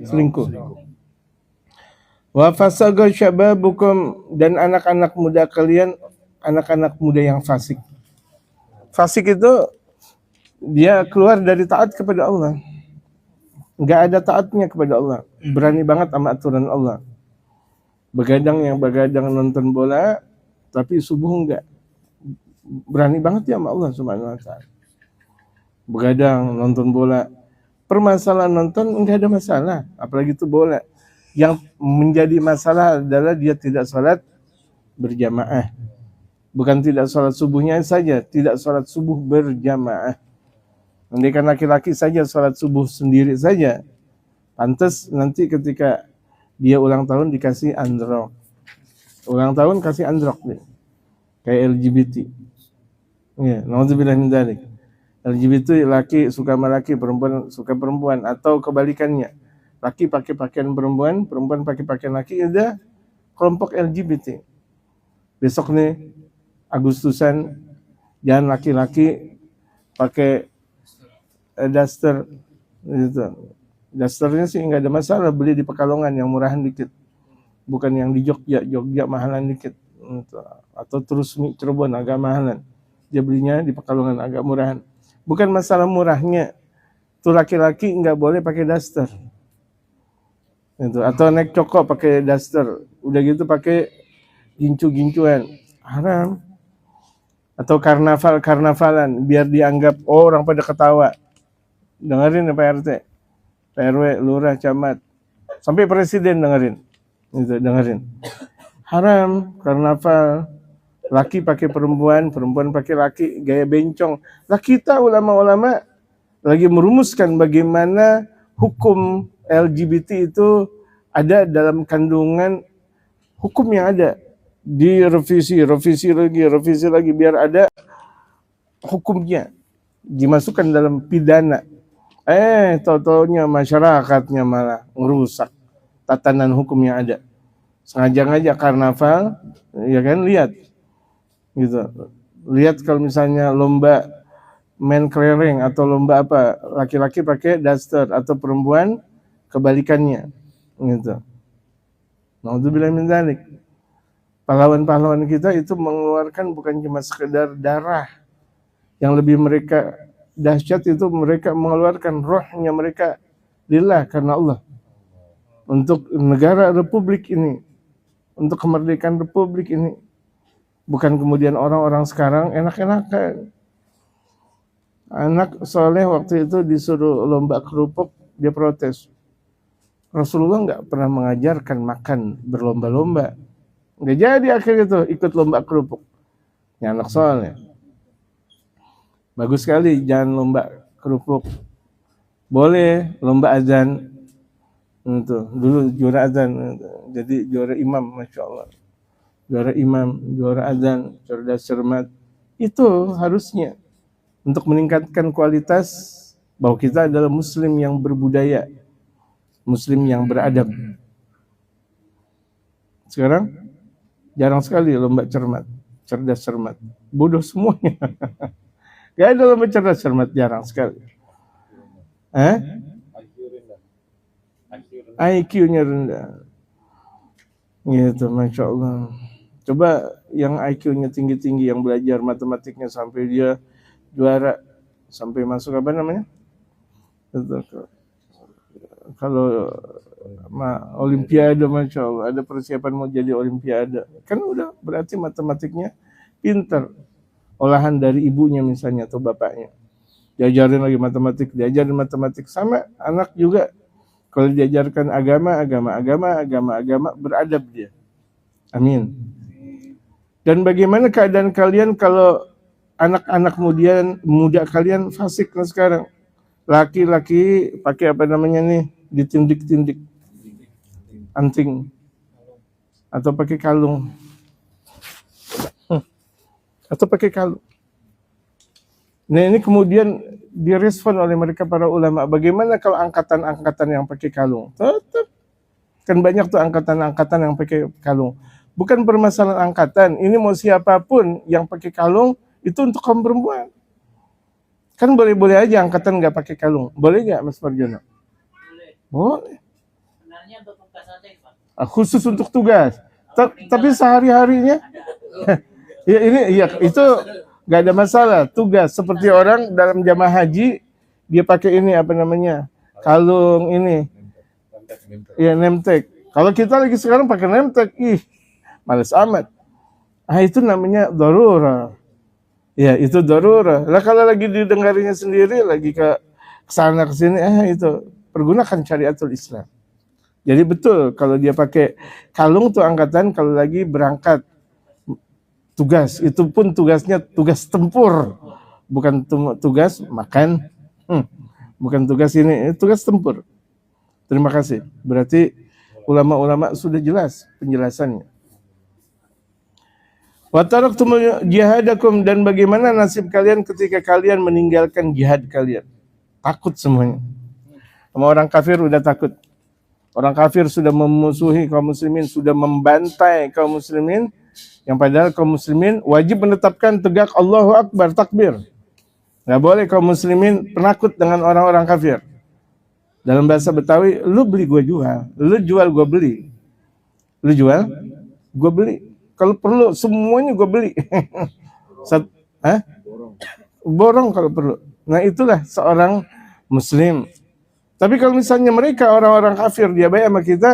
selingkuh. Wa fasaga syababukum, dan anak-anak muda kalian, anak-anak muda yang fasik. Fasik itu dia keluar dari taat kepada Allah. Enggak ada taatnya kepada Allah. Berani banget sama aturan Allah. Begadang yang begadang nonton bola, tapi subuh enggak. Berani banget ya sama Allah Subhanahu wa taala. Begadang nonton bola. Permasalahan nonton enggak ada masalah, apalagi itu bola. Yang menjadi masalah adalah dia tidak sholat berjamaah. Bukan tidak sholat subuhnya saja, tidak sholat subuh berjamaah. Andaikan laki-laki saja sholat subuh sendiri saja, pantas nanti ketika dia ulang tahun dikasih androk. Ulang tahun kasih androk nih. Kayak LGBT. Ya, nauzubillah min dzalik. LGBT laki suka sama laki, perempuan suka perempuan, atau kebalikannya. Laki pakai pakaian perempuan, perempuan pakai pakaian laki, udah kelompok LGBT. Besok nih Agustusan, jangan laki-laki pakai daster gitu. Dasternya sih nggak ada masalah, beli di Pekalongan yang murahan dikit, bukan yang di Jogja mahalan dikit gitu. Atau terus Cirebon agak mahalan, dia belinya di Pekalongan agak murahan. Bukan masalah murahnya, tuh laki-laki nggak boleh pakai daster gitu. Atau naik coko pakai daster, udah gitu pakai gincu-gincuan, haram. Atau karnaval-karnavalan biar dianggap orang pada ketawa. Dengerin ya Pak RT, Pak RW, lurah, camat, sampai presiden dengerin. Gitu, dengerin. Haram karnaval. Laki pakai perempuan, perempuan pakai laki, gaya bencong. Lah kita ulama-ulama lagi merumuskan bagaimana hukum LGBT itu ada dalam kandungan hukum yang ada. Direvisi, revisi lagi biar ada hukumnya, dimasukkan dalam pidana. Tau-taunya masyarakatnya malah ngerusak tatanan hukum yang ada. Sengaja ngajak karnaval, ya kan, lihat gitu. Lihat kalau misalnya lomba main kelereng atau lomba apa, laki-laki pakai daster atau perempuan kebalikannya gitu. Nauzubillah min dzalik. Pahlawan-pahlawan kita itu mengeluarkan bukan cuma sekedar darah. Yang lebih mereka dahsyat itu mereka mengeluarkan rohnya mereka lillah, karena Allah. Untuk negara republik ini, untuk kemerdekaan republik ini. Bukan kemudian orang-orang sekarang enak-enakan. Anak soleh waktu itu disuruh lomba kerupuk, dia protes. Rasulullah nggak pernah mengajarkan makan berlomba-lomba. Nggak jadi akhirnya tuh ikut lomba kerupuk. Ya anak soleh. Bagus sekali, jangan lomba kerupuk. Boleh lomba azan. Itu dulu juara azan, jadi juara imam, masya Allah. Juara imam, juara azan, cerdas cermat. Itu harusnya untuk meningkatkan kualitas bahwa kita adalah muslim yang berbudaya, muslim yang beradab. Sekarang jarang sekali lomba cermat, cerdas cermat. Bodoh semuanya. Gak ada lomba cerdas cermat, jarang sekali. IQ-nya rendah. Gitu, masya Allah. Coba yang IQ-nya tinggi-tinggi, yang belajar matematiknya sampai dia juara, sampai masuk apa namanya? Kalau olimpiade, masya Allah, ada persiapan mau jadi olimpiade, kan udah berarti matematiknya pinter. Olahan dari ibunya misalnya atau bapaknya, diajarin lagi matematik, diajarin matematik. Sama anak juga, kalau diajarkan agama, beradab dia. Amin. Dan bagaimana keadaan kalian kalau anak-anak muda kalian fasik sekarang? Laki-laki pakai apa namanya nih, ditindik-tindik, anting, atau pakai kalung, atau pakai kalung. Nah ini kemudian direspon oleh mereka para ulama. Bagaimana kalau angkatan-angkatan yang pakai kalung? Tetap kan banyak tuh angkatan-angkatan yang pakai kalung. Bukan permasalahan angkatan, ini mau siapapun yang pakai kalung itu untuk kaum perempuan. Kan boleh-boleh aja angkatan nggak pakai kalung. Boleh nggak Mas Marjono? Boleh. Khusus untuk tugas. Tapi sehari-harinya ya ini ya itu nggak ada masalah. Tugas seperti orang dalam jamaah haji dia pakai ini apa namanya kalung ini ya nemtek. Kalau kita lagi sekarang pakai nemtek, males amat. Itu namanya darurah. Ya itu darurah. Lah kalau lagi didengarinya sendiri lagi ke sana ke sini, itu pergunakan syariatul Islam. Jadi betul kalau dia pakai kalung tuh angkatan kalau lagi berangkat tugas, itu pun tugasnya tugas tempur, bukan tugas makan, bukan tugas ini, tugas tempur. Terima kasih. Berarti ulama-ulama sudah jelas penjelasannya. Wa taraktumul jihadakum, dan bagaimana nasib kalian ketika kalian meninggalkan jihad kalian? Takut semuanya. Sama orang kafir udah takut. Orang kafir sudah memusuhi kaum muslimin, sudah membantai kaum muslimin, yang padahal kaum muslimin wajib menetapkan tegak Allahu Akbar, takbir. Nggak boleh kaum muslimin penakut dengan orang-orang kafir. Dalam bahasa Betawi, lu beli gua jual, lu jual gua beli. Lu jual, gua beli. Kalau perlu semuanya gua beli. Borong kalau perlu. Nah itulah seorang muslim. Tapi kalau misalnya mereka orang-orang kafir dia baik sama kita,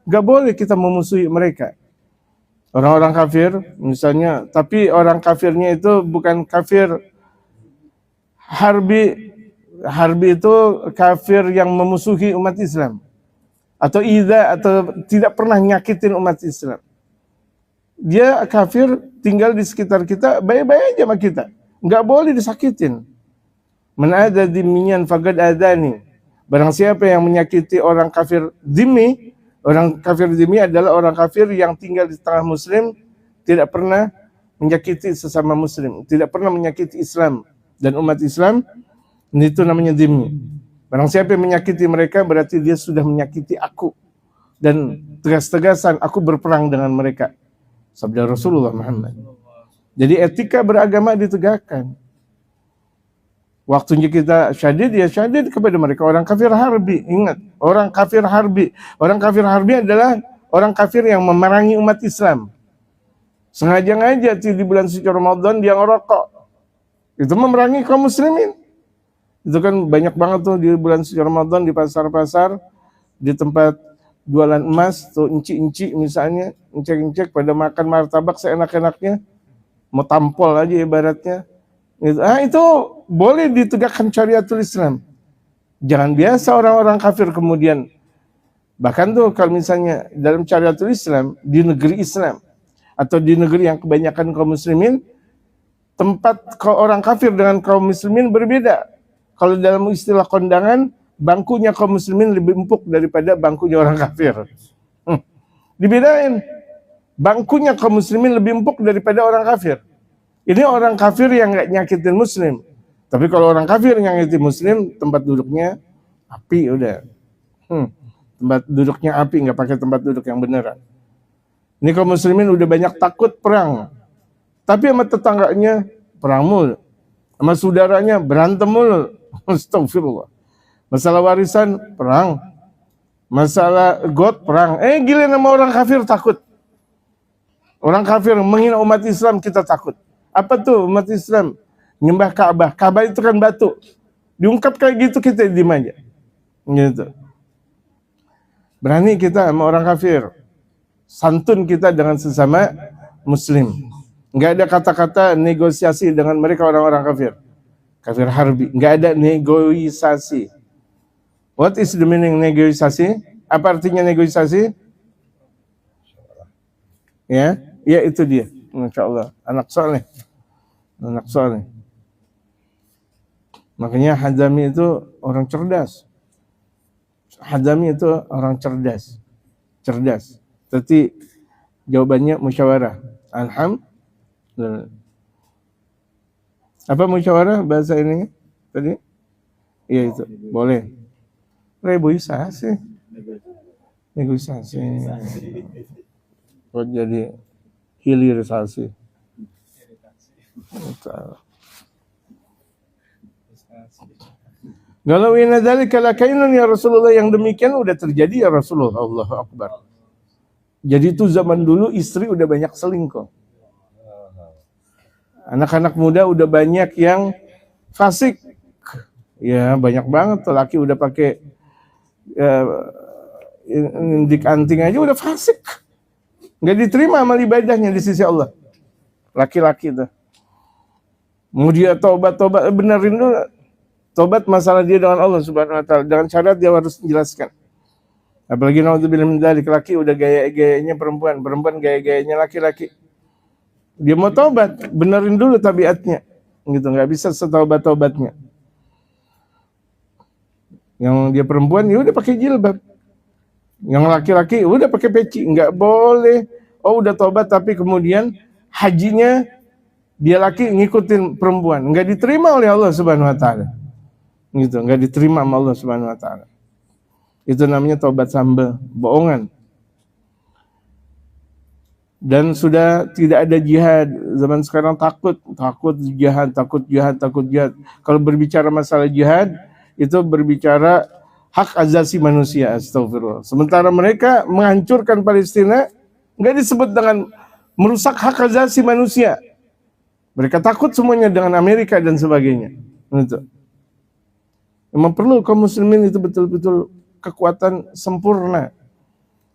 nggak boleh kita memusuhi mereka. Orang-orang kafir misalnya, tapi orang kafirnya itu bukan kafir harbi. Harbi itu kafir yang memusuhi umat Islam. Atau tidak pernah nyakitin umat Islam. Dia kafir tinggal di sekitar kita, baik-baik aja sama kita. Nggak boleh disakitin. Man ada dimiyan faqad adani. Barang siapa yang menyakiti orang kafir dhimmi, orang kafir dhimmi adalah orang kafir yang tinggal di tengah muslim, tidak pernah menyakiti sesama muslim, tidak pernah menyakiti Islam dan umat Islam, itu namanya dhimmi. Barang siapa yang menyakiti mereka berarti dia sudah menyakiti aku, dan tegas-tegasan aku berperang dengan mereka. Sabda Rasulullah Muhammad. Jadi etika beragama ditegakkan. Waktunya kita syadid, ya syadid kepada mereka. Orang kafir harbi, ingat, orang kafir harbi. Orang kafir harbi adalah orang kafir yang memerangi umat Islam. Sengaja-ngaja di bulan suci Ramadan dia ngerokok. Itu memerangi kaum muslimin. Itu kan banyak banget tuh di bulan suci Ramadan di pasar-pasar, di tempat jualan emas, tuh inci-inci misalnya, incek-incek pada makan martabak seenak-enaknya, mau tampol aja ibaratnya. Itu boleh ditegakkan syariatul Islam. Jangan biasa orang-orang kafir kemudian. Bahkan tuh kalau misalnya dalam syariatul Islam, di negeri Islam, atau di negeri yang kebanyakan kaum muslimin, tempat orang kafir dengan kaum muslimin berbeda. Kalau dalam istilah kondangan, bangkunya kaum muslimin lebih empuk daripada bangkunya orang kafir. Dibedain. Bangkunya kaum muslimin lebih empuk daripada orang kafir. Ini orang kafir yang nggak nyakitin muslim. Tapi kalau orang kafir yang nyakitin muslim, tempat duduknya api udah. Tempat duduknya api, nggak pakai tempat duduk yang beneran. Ini kaum muslimin udah banyak takut perang. Tapi sama tetangganya perang mulu. Sama saudaranya berantem mulu. Astagfirullah. Masalah warisan perang. Masalah God perang. Gila nama orang kafir takut. Orang kafir menghina umat Islam kita takut. Apa tuh umat Islam? Nyembah Ka'bah. Ka'bah itu kan batu. Diungkap kayak gitu kita diem aja. Gitu. Berani kita sama orang kafir. Santun kita dengan sesama muslim. Enggak ada kata-kata negosiasi dengan mereka orang-orang kafir. Kafir harbi. Enggak ada negosiasi. What is the meaning negosiasi? Apa artinya negosiasi? Ya itu dia. Masya Allah. Anak soleh. Makanya Hadami itu orang cerdas. Hadami itu orang cerdas. Tapi jawabannya musyawarah. Alhamdulillah. Apa musyawarah bahasa ini tadi? Iya itu. Boleh. Negosiasi. Kok jadi hilirisasi. Kalau inna dzalika lakainun ya Rasulullah, yang demikian udah terjadi ya Rasulullah. Allahu Akbar. Jadi itu zaman dulu istri udah banyak selingkuh. Anak-anak muda udah banyak yang fasik. Ya banyak banget tuh laki udah pakai indik anting aja udah fasik. Nggak diterima amal ibadahnya di sisi Allah. Laki-laki tuh. Mau dia tobat benerin dulu. Tobat masalah dia dengan Allah Subhanahu wa taala. Dengan syarat dia harus menjelaskan. Apalagi naudzubillah min dzalik, laki udah gaya-gayanya perempuan, perempuan gaya-gayanya laki-laki. Dia mau tobat, benerin dulu tabiatnya. Gitu, nggak bisa setobat-tobatnya. Yang dia perempuan ya udah pakai jilbab. Yang laki-laki udah pakai peci, nggak boleh. Oh udah tobat tapi kemudian hajinya dia laki ngikutin perempuan, nggak diterima oleh Allah Subhanahu wa taala. Gitu, nggak diterima sama Allah Subhanahu wa taala. Itu namanya tobat sambal, bohongan. Dan sudah tidak ada jihad. Zaman sekarang takut jihad. Kalau berbicara masalah jihad, itu berbicara hak asasi manusia, astagfirullah. Sementara mereka menghancurkan Palestina, nggak disebut dengan merusak hak asasi manusia. Mereka takut semuanya dengan Amerika dan sebagainya. Itu. Memang perlu kaum muslimin itu betul-betul kekuatan sempurna.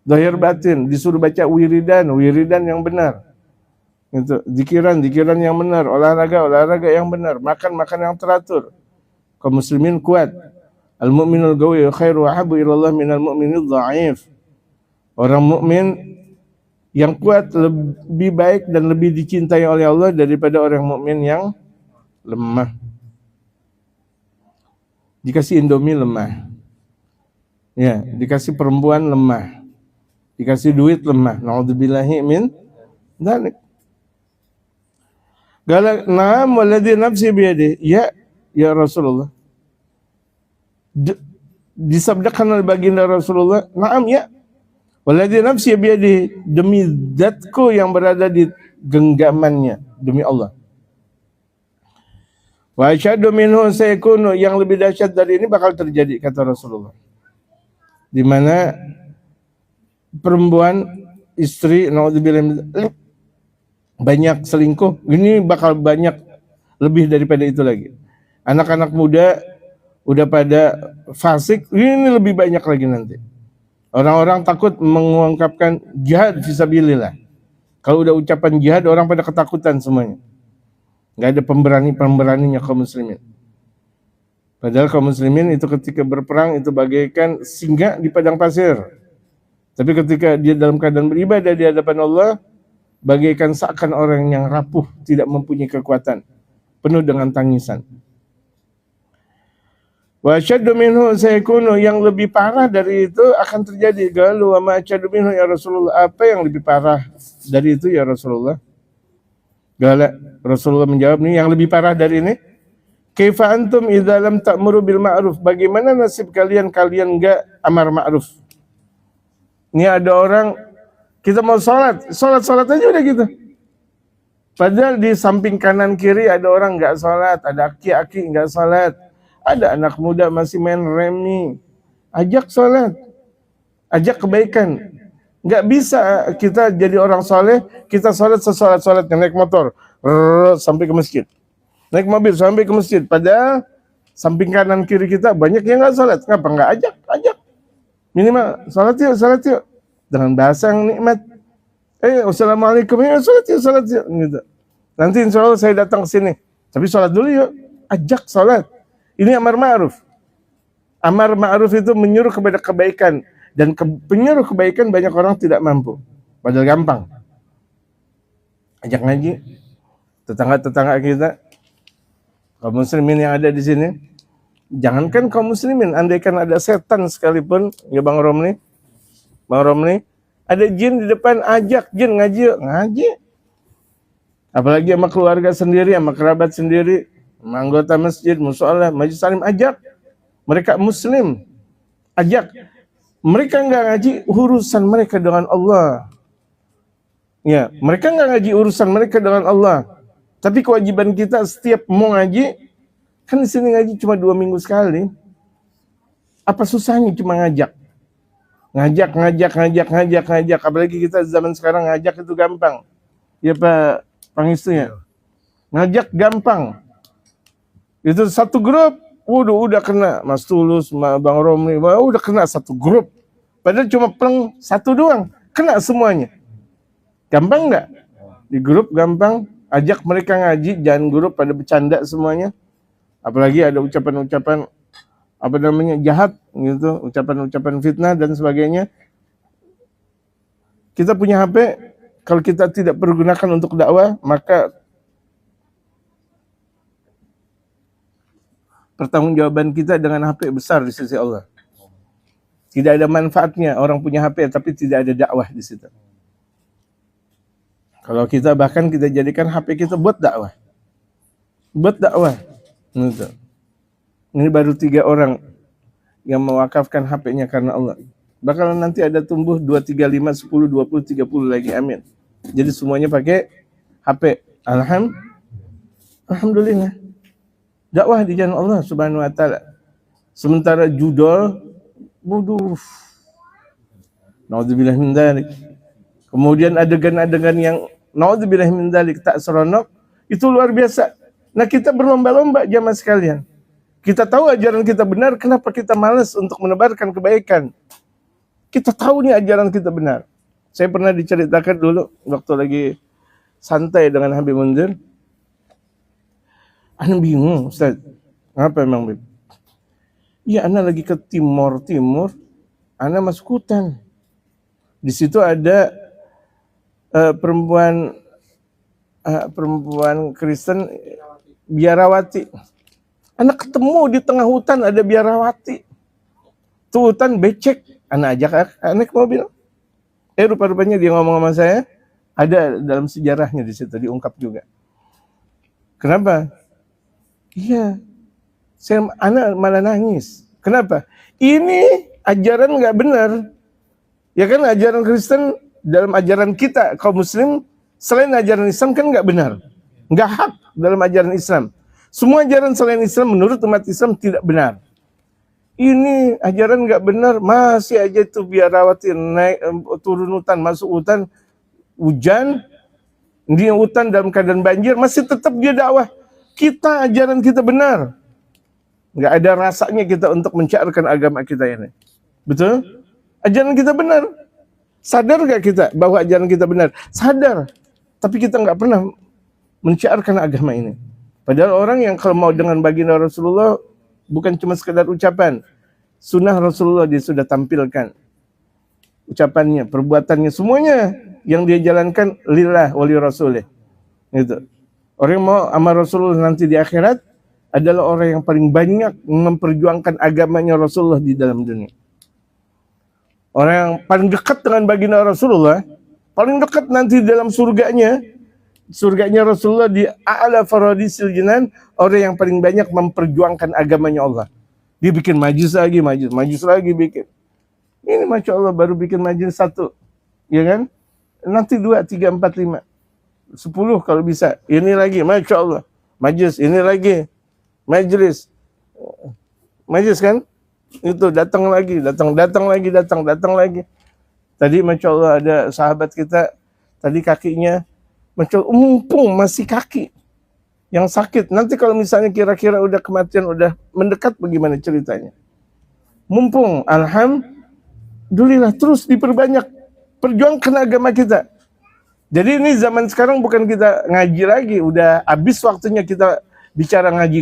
Zahir batin, disuruh baca wiridan yang benar. Itu, zikiran yang benar, olahraga yang benar, makan yang teratur. Kaum muslimin kuat. Al-mu'minul qawiyyu khairu wa habbu ilallah minal mu'minil dha'if. Orang mukmin yang kuat lebih baik dan lebih dicintai oleh Allah daripada orang mukmin yang lemah. Dikasih Indomie lemah. Ya, dikasih perempuan lemah. Dikasih duit lemah. Na'udzubillahi min dzalik. Qala na'am walladzi nafsi biyadihi. Ya Rasulullah. Disabdakan oleh baginda Rasulullah, na'am ya. Walladzi nafsi biyadihi, demi zatku yang berada di genggamannya, demi Allah. Wa asyhadu minhu sayakunu, yang lebih dahsyat dari ini bakal terjadi, kata Rasulullah. Di mana perempuan, istri, naudzubillah, banyak selingkuh, ini bakal banyak lebih daripada itu lagi. Anak-anak muda udah pada fasik, ini lebih banyak lagi nanti. Orang-orang takut mengungkapkan jihad fisabilillah. Kalau udah ucapan jihad, orang pada ketakutan semuanya. Nggak ada pemberaninya kaum muslimin. Padahal kaum muslimin itu ketika berperang itu bagaikan singa di padang pasir. Tapi ketika dia dalam keadaan beribadah di hadapan Allah, bagaikan seakan orang yang rapuh, tidak mempunyai kekuatan, penuh dengan tangisan. Wa asyaddu minhu sayakunu, yang lebih parah dari itu akan terjadi. Qalu wa ma asyaddu minhu ya Rasulullah, apa yang lebih parah dari itu ya Rasulullah? Qala, Rasulullah menjawab, nih yang lebih parah dari ini. Kaifa antum idza lam ta'muru bil ma'ruf, bagaimana nasib kalian enggak amar ma'ruf? Ini ada orang, kita mau sholat aja udah gitu. Padahal di samping kanan kiri ada orang enggak sholat, ada aki-aki enggak sholat. Ada anak muda masih main remi. Ajak sholat. Ajak kebaikan. Nggak bisa kita jadi orang soleh, kita sholat sesolat-solatnya, naik motor sampai ke masjid. Naik mobil sampai ke masjid. Padahal samping kanan kiri kita banyak yang nggak sholat. Kenapa nggak ajak? Minimal sholat yuk. Dengan bahasa yang nikmat. Wassalamualaikum, ya sholat yuk. Gitu. Nanti insya Allah saya datang ke sini. Tapi sholat dulu yuk. Ajak sholat. Ini amar ma'ruf. Amar ma'ruf itu menyuruh kepada kebaikan. Dan penyuruh kebaikan banyak orang tidak mampu. Padahal gampang. Ajak ngaji. Tetangga-tetangga kita. Kaum muslimin yang ada di sini. Jangankan kaum muslimin. Andaikan ada setan sekalipun. Ya Bang Romli. Ada jin di depan. Ajak jin ngaji. Apalagi sama keluarga sendiri. Sama kerabat sendiri. Sama anggota masjid. Musholah. Majlis salim. Ajak. Mereka muslim. Ajak. Mereka enggak ngaji urusan mereka dengan Allah. Ya, mereka enggak ngaji urusan mereka dengan Allah. Tapi kewajiban kita setiap mau ngaji, kan di sini ngaji cuma 2 minggu sekali. Apa susahnya cuma ngajak? Ngajak. Apalagi kita zaman sekarang ngajak itu gampang. Ya Pak Pangestu ya. Ngajak gampang. Itu satu grup, udah kena Mas Tulus, Bang Romli, udah kena satu grup. Padahal cuma pleng satu doang, kena semuanya. Gampang nggak? Di grup gampang, ajak mereka ngaji, jangan grup pada bercanda semuanya. Apalagi ada ucapan-ucapan apa namanya jahat gitu, ucapan-ucapan fitnah dan sebagainya. Kita punya HP, kalau kita tidak pergunakan untuk dakwah, maka pertanggungjawaban kita dengan HP besar di sisi Allah. Tidak ada manfaatnya orang punya HP tapi tidak ada dakwah di situ. Kalau kita bahkan kita jadikan HP kita buat dakwah. Buat dakwah. Ini baru 3 orang yang mewakafkan HP-nya karena Allah. Bakalan nanti ada tumbuh 2, 3, 5, 10, 20, 30 lagi. Amin. Jadi semuanya pakai HP. Alhamdulillah. Dakwah di jalan Allah Subhanahu wa taala. Sementara judul bodoh. Naudzubillah min dzalik. Kemudian adegan-adegan yang naudzubillah min dzalik tak seronok, itu luar biasa. Nah, kita berlomba-lomba jamaah sekalian. Kita tahu ajaran kita benar, kenapa kita malas untuk menebarkan kebaikan? Kita tahu nih ajaran kita benar. Saya pernah diceritakan dulu waktu lagi santai dengan Habib Munzir. Ana bingung, Ustaz. Apa emang, Bib? Ya, Ana lagi ke timur, Ana masuk hutan. Di situ ada perempuan Kristen biarawati. Anak ketemu di tengah hutan ada biarawati. Tuh hutan becek. Anak ajak naik mobil. Rupa-rupanya dia ngomong sama saya. Ada dalam sejarahnya di situ diungkap juga. Kenapa? Iya. Anak malah nangis. Kenapa? Ini ajaran nggak benar. Ya kan ajaran Kristen dalam ajaran kita kaum muslim selain ajaran Islam kan nggak benar, nggak hak dalam ajaran Islam. Semua ajaran selain Islam menurut umat Islam tidak benar. Ini ajaran nggak benar, masih aja tuh biarawati naik turun hutan, masuk hutan, hujan, di hutan dalam keadaan banjir, masih tetap dia dakwah. Kita ajaran kita benar, nggak ada rasanya kita untuk mencairkan agama kita ini, betul? Ajaran kita benar. Sadar gak kita bahwa ajaran kita benar? Sadar. Tapi kita gak pernah mencairkan agama ini. Padahal orang yang kalau mau dengan baginda Rasulullah bukan cuma sekedar ucapan. Sunnah Rasulullah dia sudah tampilkan. Ucapannya, perbuatannya, semuanya yang dia jalankan lillah wali rasulih. Gitu. Orang yang mau sama Rasulullah nanti di akhirat adalah orang yang paling banyak memperjuangkan agamanya Rasulullah di dalam dunia. Orang yang paling dekat dengan baginda Rasulullah, paling dekat nanti dalam surganya Rasulullah di a'la faradisil jinan, orang yang paling banyak memperjuangkan agamanya Allah. Dia bikin majlis lagi bikin. Ini Masya Allah baru bikin majlis 1, ya kan? Nanti 2, 3, 4, 5, 10 kalau bisa. Ini lagi, Masya Allah. Majlis, ini lagi. Majlis kan? Itu datang lagi. Tadi Masya Allah ada sahabat kita, tadi kakinya Masya Allah, mumpung masih kaki yang sakit. Nanti kalau misalnya kira-kira udah kematian, udah mendekat, bagaimana ceritanya? Mumpung, alhamdulillah, terus diperbanyak, perjuangkan agama kita. Jadi ini zaman sekarang bukan kita ngaji lagi, udah habis waktunya kita bicara ngaji.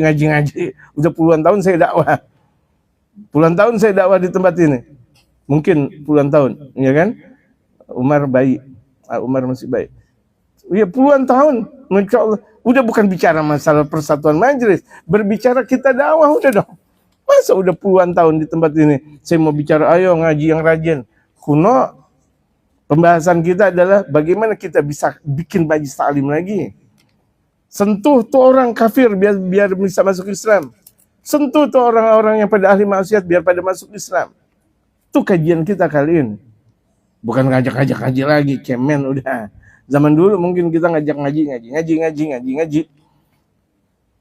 Udah puluhan tahun saya dakwah. Puluhan tahun saya dakwah di tempat ini. Mungkin puluhan tahun, ya kan? Umar masih baik. Ya puluhan tahun, Masya Allah. Udah bukan bicara masalah persatuan majelis, berbicara kita dakwah udah dong. Masa udah puluhan tahun di tempat ini, saya mau bicara ayo ngaji yang rajin. Kuno, pembahasan kita adalah bagaimana kita bisa bikin majlis ta'lim lagi. Sentuh tuh orang kafir biar bisa masuk Islam. Sentuh tuh orang-orang yang pada ahli maksiat biar pada masuk Islam. Itu kajian kita kali ini. Bukan ngajak ngaji lagi, cemen udah. Zaman dulu mungkin kita ngajak ngaji.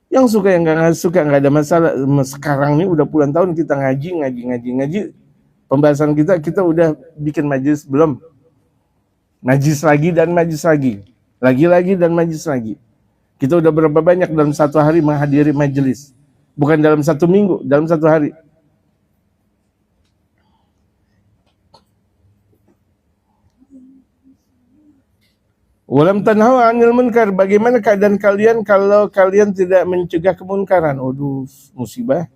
Yang suka, yang nggak suka, nggak ada masalah. Sekarang ini udah puluhan tahun kita ngaji. Pembahasan kita udah bikin majelis belum? Najis lagi dan majlis lagi. Lagi dan majlis lagi. Kita udah berapa banyak dalam satu hari menghadiri majelis. Bukan dalam satu minggu, dalam satu hari. Walam tanhaw 'anil munkar. Bagaimana keadaan kalian kalau kalian tidak mencegah kemunkaran? Waduh, musibah.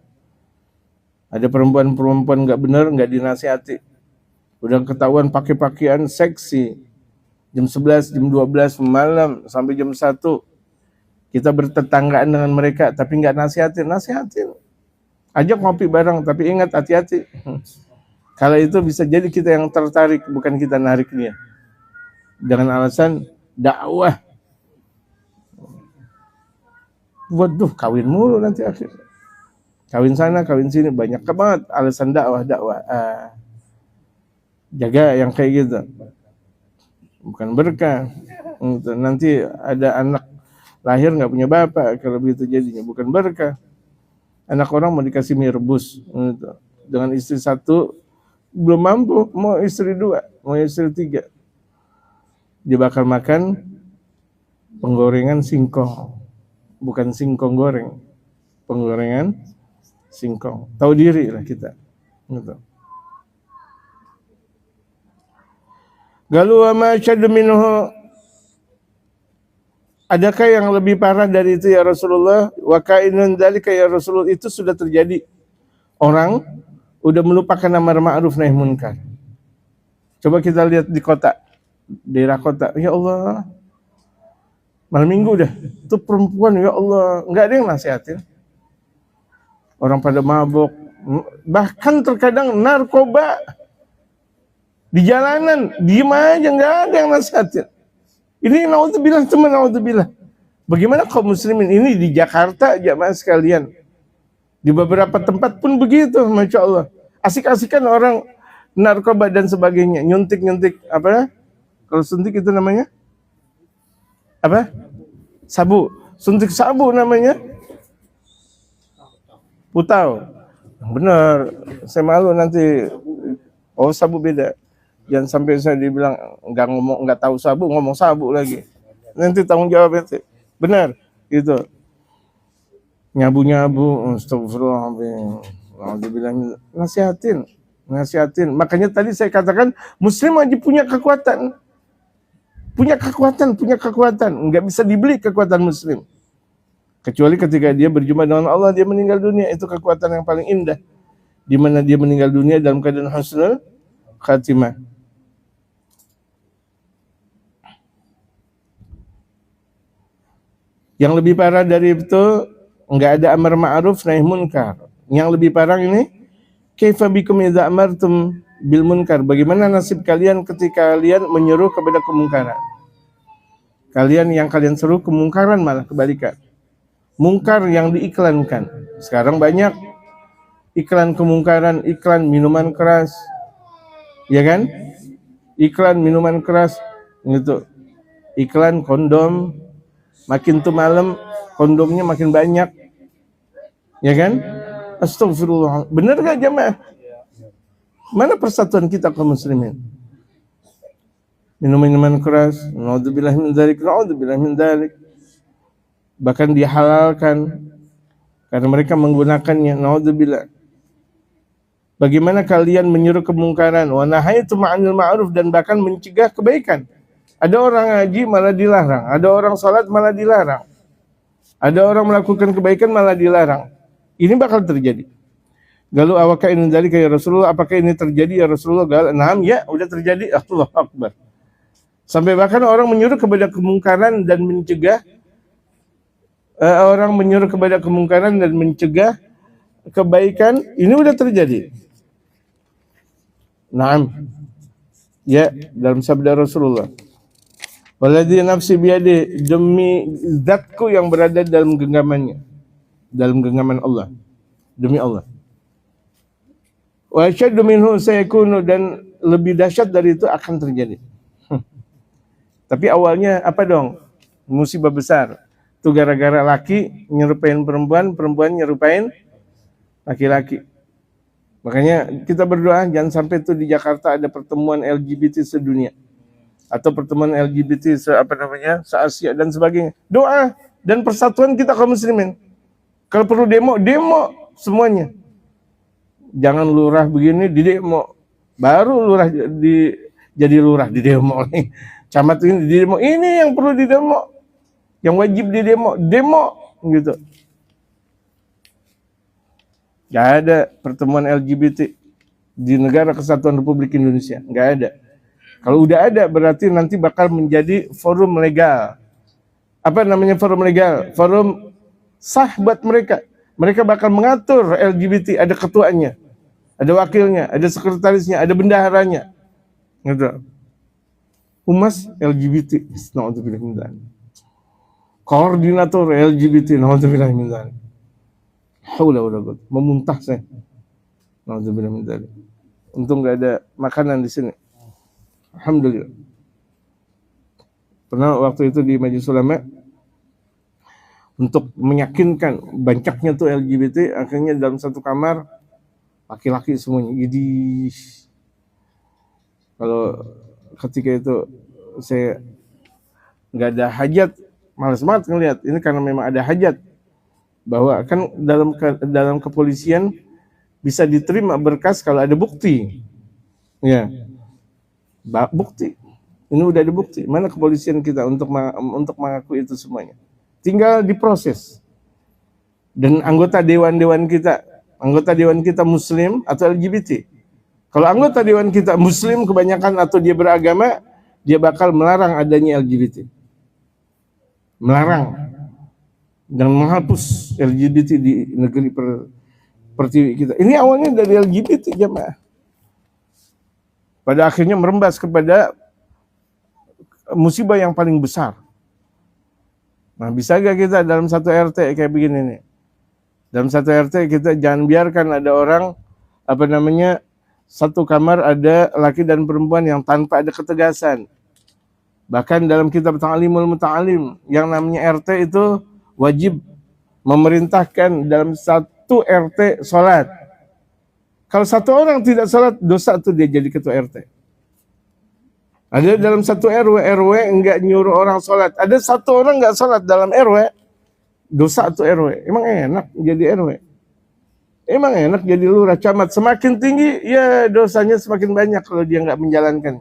Ada perempuan-perempuan nggak benar, nggak dinasihati. Udah ketahuan pakai pakaian seksi. Jam 11, jam 12 malam sampai jam 1. Kita bertetanggaan dengan mereka tapi nggak nasihatin. Ajak ngopi bareng tapi ingat hati-hati. Kalau itu bisa jadi kita yang tertarik, bukan kita narik dia. Dengan alasan dakwah. Waduh, kawin mulu nanti akhirnya. Kawin sana, kawin sini, banyak banget alasan dakwah. Jaga yang kayak gitu. Bukan berkah. Nanti ada anak lahir nggak punya bapak, kalau begitu jadinya bukan berkah. Anak orang mau dikasih mie rebus dengan istri satu belum mampu, mau istri dua, mau istri tiga. Dia bakal makan penggorengan singkong, bukan singkong goreng, penggorengan singkong. Tahu diri lah kita. Gitu. Galu wa ma syaddu minhu. Adakah yang lebih parah dari itu ya Rasulullah? Wa kainun dzalika ya Rasulullah, itu sudah terjadi. Orang udah melupakan amar ma'ruf nahi munkar. Coba kita lihat di kota, daerah kota. Ya Allah, malam minggu dah, itu perempuan, ya Allah, nggak ada yang nasihatin. Orang pada mabok, bahkan terkadang narkoba di jalanan, diem aja, nggak ada yang nasihatin. Ini naudzubillah, teman, naudzubillah. Bagaimana kaum muslimin ini di Jakarta, jamaah sekalian, di beberapa tempat pun begitu, masya Allah. Asik-asikan orang narkoba dan sebagainya, nyuntik apa? Kalau suntik itu namanya apa? Sabu, suntik sabu namanya. Putau. Benar, saya malu nanti. Oh, sabu beda. Jangan sampai saya dibilang nggak tahu sabu, ngomong sabu lagi. Nanti tanggung jawab itu. Benar, itu. Nyabu-nyabu, astagfirullahaladzim. Nasihatin. Makanya tadi saya katakan Muslim aja punya kekuatan. Punya kekuatan. Nggak bisa dibeli kekuatan Muslim. Kecuali ketika dia berjumpa dengan Allah, dia meninggal dunia. Itu kekuatan yang paling indah. Di mana dia meninggal dunia dalam keadaan husnul khatimah. Yang lebih parah dari itu, enggak ada amar ma'ruf nahi munkar. Yang lebih parah ini, kaifa bikum idza amartum bil munkar. Bagaimana nasib kalian ketika kalian menyuruh kepada kemungkaran? Yang kalian seru kemungkaran malah kebalikan. Mungkar yang diiklankan. Sekarang banyak iklan kemungkaran, iklan minuman keras. Ya kan? Iklan minuman keras gitu. Iklan kondom. Makin tuh malam kondomnya makin banyak. Ya kan? Astagfirullah. Benar gak jamaah? Mana persatuan kita kaum muslimin? Minuman keras, naudzubillah min dzalik. Bahkan dihalalkan karena mereka menggunakannya, naudzubillah. Bagaimana kalian menyuruh kemungkaran, wa nahaitum 'anil ma'ruf, dan bahkan mencegah kebaikan. Ada orang ngaji malah dilarang, ada orang salat malah dilarang. Ada orang melakukan kebaikan malah dilarang. Ini bakal terjadi. Galu awaka in dzalika ya Rasulullah, apakah ini terjadi ya Rasulullah? Gal, na'am, ya, udah terjadi. Allahu akbar. Sampai bahkan orang menyuruh kepada kemungkaran dan mencegah kebaikan, ini udah terjadi. Naam. Ya, dalam sabda Rasulullah. Waladhi nafsi biyadi, demi zatku yang berada dalam genggamannya, dalam genggaman Allah, demi Allah. Wa asyaddu minhu sayakunu, dan lebih dahsyat dari itu akan terjadi. Tapi awalnya apa dong? Musibah besar. Itu gara-gara laki nyerupain perempuan, perempuan nyerupain laki-laki. Makanya kita berdoa jangan sampai itu di Jakarta ada pertemuan LGBT sedunia atau pertemuan LGBT se-Asia dan sebagainya. Doa dan persatuan kita kaum muslimin. Kalau perlu demo, demo semuanya. Jangan lurah begini di demo. Baru lurah jadi lurah di demo nih. Camat ini di demo. Ini yang perlu di demo. Yang wajib di demo, demo gitu. Gak ada pertemuan LGBT di Negara Kesatuan Republik Indonesia, gak ada. Kalau udah ada berarti nanti bakal menjadi forum legal. Apa namanya forum legal? Forum sah buat mereka. Mereka bakal mengatur LGBT, ada ketuanya, ada wakilnya, ada sekretarisnya, ada bendaharanya. Gitu. Humas LGBT, koordinator LGBT, memuntah saya. Untung nggak ada makanan di sini. Alhamdulillah. Pernah waktu itu di Majelis Ulama untuk meyakinkan banyaknya tuh LGBT, akhirnya dalam satu kamar laki-laki semuanya. Jadi kalau ketika itu saya nggak ada hajat, malas banget ngelihat. Ini karena memang ada hajat, bahwa kan dalam kepolisian bisa diterima berkas kalau ada bukti. Ya, bukti. Ini udah ada bukti. Mana kepolisian kita untuk mengakui itu semuanya? Tinggal diproses. Dan anggota dewan kita Muslim atau LGBT. Kalau anggota dewan kita Muslim kebanyakan atau dia beragama, dia bakal melarang adanya LGBT. Melarang dan menghapus LGBT di negeri pertiwi kita. Ini awalnya dari LGBT jamaah. Pada akhirnya merembas kepada musibah yang paling besar. Nah, bisa gak kita dalam satu RT kayak begini nih? Dalam satu RT kita jangan biarkan ada orang satu kamar ada laki dan perempuan yang tanpa ada ketegasan. Bahkan dalam kitab Ta'limul Muta'alim yang namanya RT itu wajib memerintahkan dalam satu RT sholat. Kalau satu orang tidak sholat, dosa tuh dia jadi ketua RT. Ada dalam satu RW enggak nyuruh orang sholat. Ada satu orang enggak sholat dalam RW, dosa tuh RW. Emang enak jadi RW? Emang enak jadi lurah, camat? Semakin tinggi, ya dosanya semakin banyak kalau dia enggak menjalankan.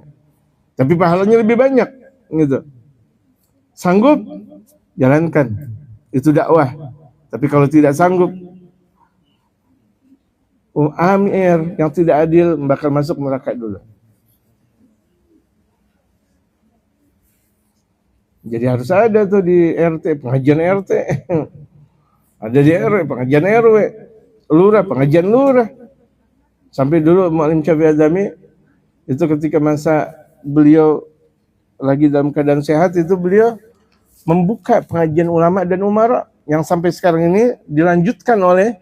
Tapi pahalanya lebih banyak. Gitu. Sanggup jalankan, itu dakwah. Tapi kalau tidak sanggup, amir yang tidak adil bakal masuk neraka dulu. Jadi harus ada tuh di RT pengajian RT, ada di RW pengajian RW, lurah pengajian lurah. Sampai dulu Mu'allim Syafi'i Adzami itu ketika masa beliau lagi dalam keadaan sehat itu beliau membuka pengajian ulama dan umara yang sampai sekarang ini dilanjutkan oleh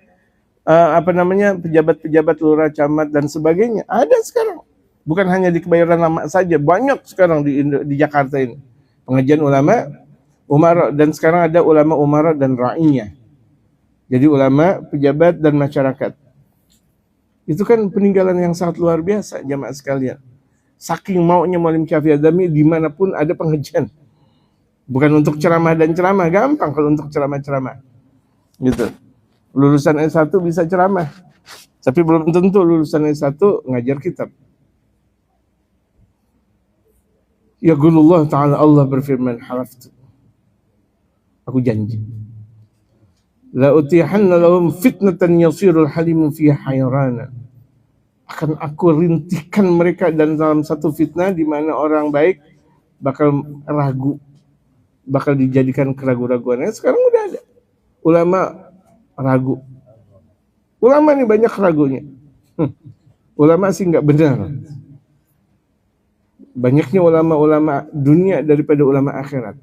pejabat-pejabat lurah, camat dan sebagainya. Ada sekarang, bukan hanya di Kebayoran Lama saja, banyak sekarang di Jakarta ini pengajian ulama, umara, dan sekarang ada ulama umara dan ra'iyah. Jadi ulama, pejabat dan masyarakat. Itu kan peninggalan yang sangat luar biasa jamaah sekalian. Saking maunya Mu'allim Syafi'i Adzami dimanapun ada pengajian. Bukan untuk ceramah dan ceramah, gampang kalau untuk ceramah-ceramah. Gitu. Lulusan S1 bisa ceramah. Tapi belum tentu lulusan S1 ngajar kitab. Ya Qulullah Ta'ala, Allah berfirman, halaftu, aku janji, la utihanna lahum fitnatan yasirul halimu fiha hayrana, akan aku rintikan mereka dan dalam satu fitnah di mana orang baik bakal ragu, bakal dijadikan keraguan-raguannya. Sekarang udah ada ulama ragu. Ulama nih banyak ragunya. Ulama sih nggak benar. Banyaknya ulama-ulama dunia daripada ulama akhirat.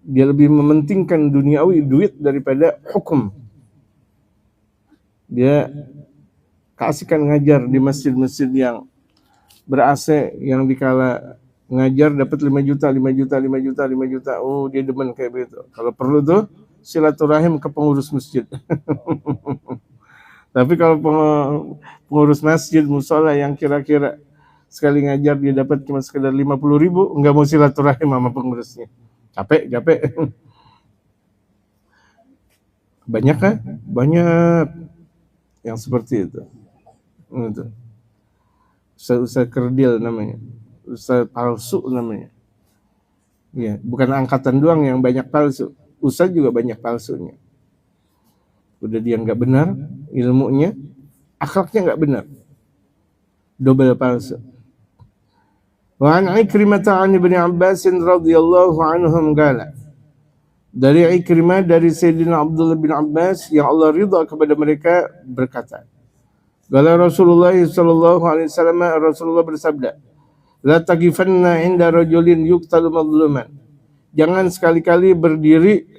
Dia lebih mementingkan duniawi, duit daripada hukum. Dia keasikan ngajar di masjid-masjid yang ber-AC, yang dikala ngajar dapat 5 juta, 5 juta, 5 juta, 5 juta. Oh, dia demen kayak begitu. Kalau perlu tuh silaturahim ke pengurus masjid. Tapi kalau pengurus masjid, musola yang kira-kira sekali ngajar dia dapat cuma sekedar 50.000, nggak mau silaturahim sama pengurusnya. Capek. Banyak kan? Banyak yang seperti itu. Usaha kerdil namanya. Usaha palsu namanya. Ya, bukan angkatan doang yang banyak palsu. Usaha juga banyak palsunya. Udah dia nggak benar ilmunya, akhlaknya nggak benar. Double palsu. Wa an Ikrimah an Ibnu Abbas radhiyallahu anhum qala. Dari Ikrimah dari Sayyidina Abdullah bin Abbas yang Allah ridha kepada mereka berkata, qala Rasulullah sallallahu alaihi wasallam, Rasulullah bersabda, la taqifanna inda rajulin yuqtalu madluman. Jangan sekali-kali berdiri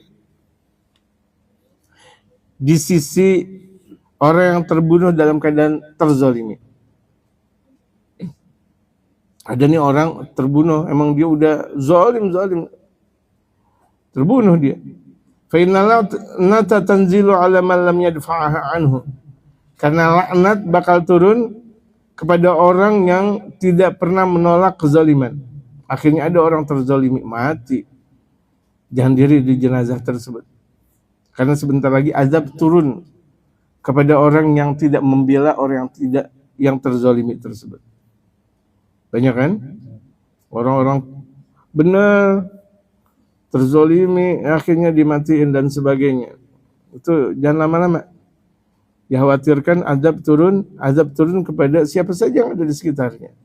di sisi orang yang terbunuh dalam keadaan terzalimi. Ada nih orang terbunuh, emang dia udah zalim, terbunuh dia. Fa inna la'nata tanzilu 'ala man lam yadfa'aha anhu. Karena laknat bakal turun kepada orang yang tidak pernah menolak kezaliman. Akhirnya ada orang terzalimi, mati. Jangan diri di jenazah tersebut. Karena sebentar lagi azab turun kepada orang yang tidak membela orang yang terzalimi tersebut. Banyak kan? Orang-orang benar terzalimi akhirnya dimatiin dan sebagainya. Itu jangan lama-lama. Dikhawatirkan azab turun kepada siapa saja yang ada di sekitarnya.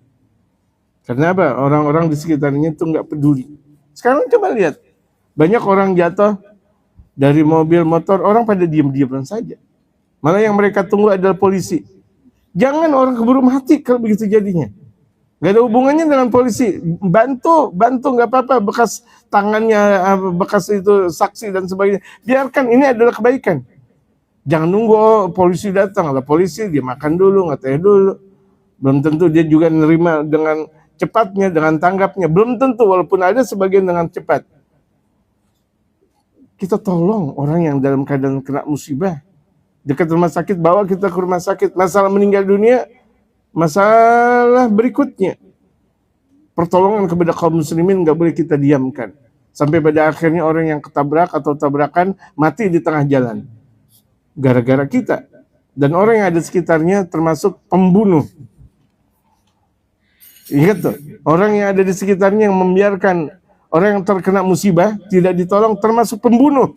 Karena apa? Orang-orang di sekitarnya itu nggak peduli. Sekarang coba lihat, banyak orang jatuh dari mobil, motor, orang pada diam-diam saja. Malah yang mereka tunggu adalah polisi. Jangan orang keburu mati kalau begitu jadinya. Gak ada hubungannya dengan polisi. Bantu nggak apa-apa. Bekas tangannya, bekas itu saksi dan sebagainya. Biarkan, ini adalah kebaikan. Jangan nunggu polisi datang. Kalau polisi dia makan dulu, ngeteh dulu. Belum tentu dia juga menerima dengan cepatnya, dengan tanggapnya. Belum tentu, walaupun ada sebagian dengan cepat. Kita tolong orang yang dalam keadaan kena musibah. Dekat rumah sakit, bawa kita ke rumah sakit. Masalah meninggal dunia, masalah berikutnya. Pertolongan kepada kaum muslimin nggak boleh kita diamkan. Sampai pada akhirnya orang yang ketabrak atau tabrakan mati di tengah jalan. Gara-gara kita. Dan orang yang ada sekitarnya termasuk pembunuh. Ingat tuh, orang yang ada di sekitarnya yang membiarkan orang yang terkena musibah tidak ditolong termasuk pembunuh.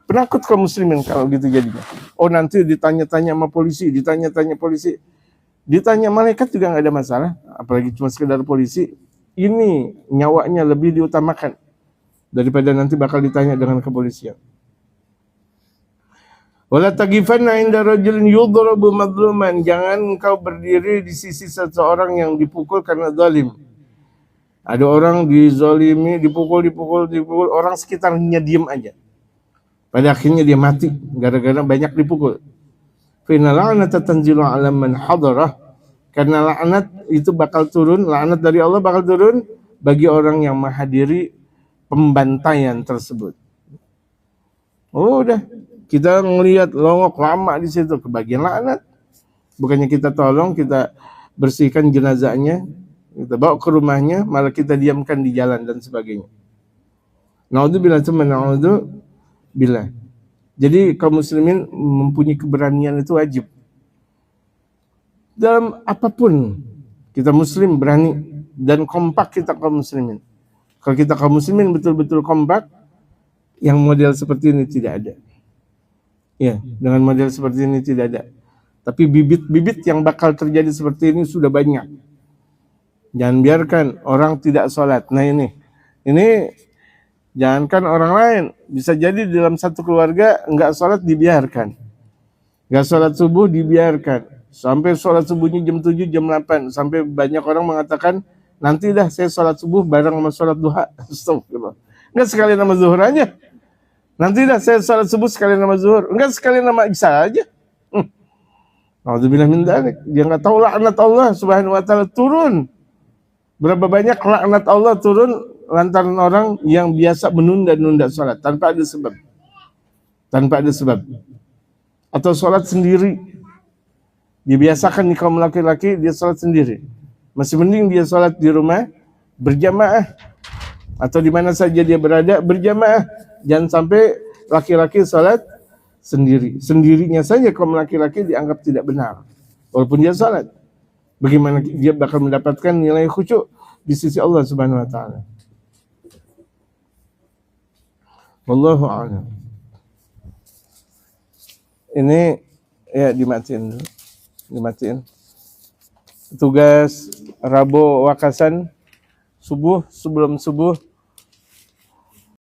Penakut kaum muslimin kalau gitu jadinya. Oh, nanti ditanya-tanya sama polisi, ditanya malaikat juga nggak ada masalah, apalagi cuma sekedar polisi. Ini nyawanya lebih diutamakan daripada nanti bakal ditanya dengan kepolisian. Wala taqifanna inda rajulin yudrabu madluman. Jangan engkau berdiri di sisi seseorang yang dipukul karena zalim. Ada orang dizalimi, dipukul, orang sekitarnya diam aja. Pada akhirnya dia mati gara-gara banyak dipukul. Fa inna la'nata tanzilu 'ala man hadarah. Karena laknat itu bakal turun, laknat dari Allah bakal turun bagi orang yang menghadiri pembantaian tersebut. Oh, udah, kita ngelihat longok lama di situ, kebagian laknat. Bukannya kita tolong, kita bersihkan jenazahnya, kita bawa ke rumahnya, malah kita diamkan di jalan dan sebagainya. Naudzubillah tsumma naudzubillah. Jadi kaum muslimin mempunyai keberanian itu wajib. Dalam apapun kita muslim berani dan kompak kita kaum muslimin. Kalau kita kaum muslimin betul-betul kompak, yang model seperti ini tidak ada. Ya, dengan model seperti ini tidak ada. Tapi bibit-bibit yang bakal terjadi seperti ini sudah banyak. Jangan biarkan orang tidak sholat. Nah ini jangankan orang lain, bisa jadi dalam satu keluarga nggak sholat dibiarkan, nggak sholat subuh dibiarkan, sampai sholat subuhnya jam 7, jam 8, sampai banyak orang mengatakan nanti dah saya sholat subuh bareng sama sholat duha. Astagfirullah. Nggak sekalian nama zuhur aja. Nanti dah saya sholat subuh sekalian nama zuhur, nggak sekalian nama isya aja. Alhamdulillah min dzalik. Dia nggak tahu laknat Allah Subhanahu wa taala turun Berapa banyak laknat Allah turun lantaran orang yang biasa menunda-nunda sholat tanpa ada sebab. Tanpa ada sebab. Atau sholat sendiri. Dibiasakan nih kaum laki-laki, dia sholat sendiri. Masih mending dia sholat di rumah, berjamaah. Atau di mana saja dia berada, berjamaah. Jangan sampai laki-laki sholat sendiri. Sendirinya saja kaum laki-laki dianggap tidak benar. Walaupun dia sholat. Bagaimana dia bakal mendapatkan nilai khusyuk di sisi Allah Subhanahu wa taala. Wallahu a'lam. Ini ya dimatiin dulu. Dimatiin. Tugas Rabu Wakasan subuh, sebelum subuh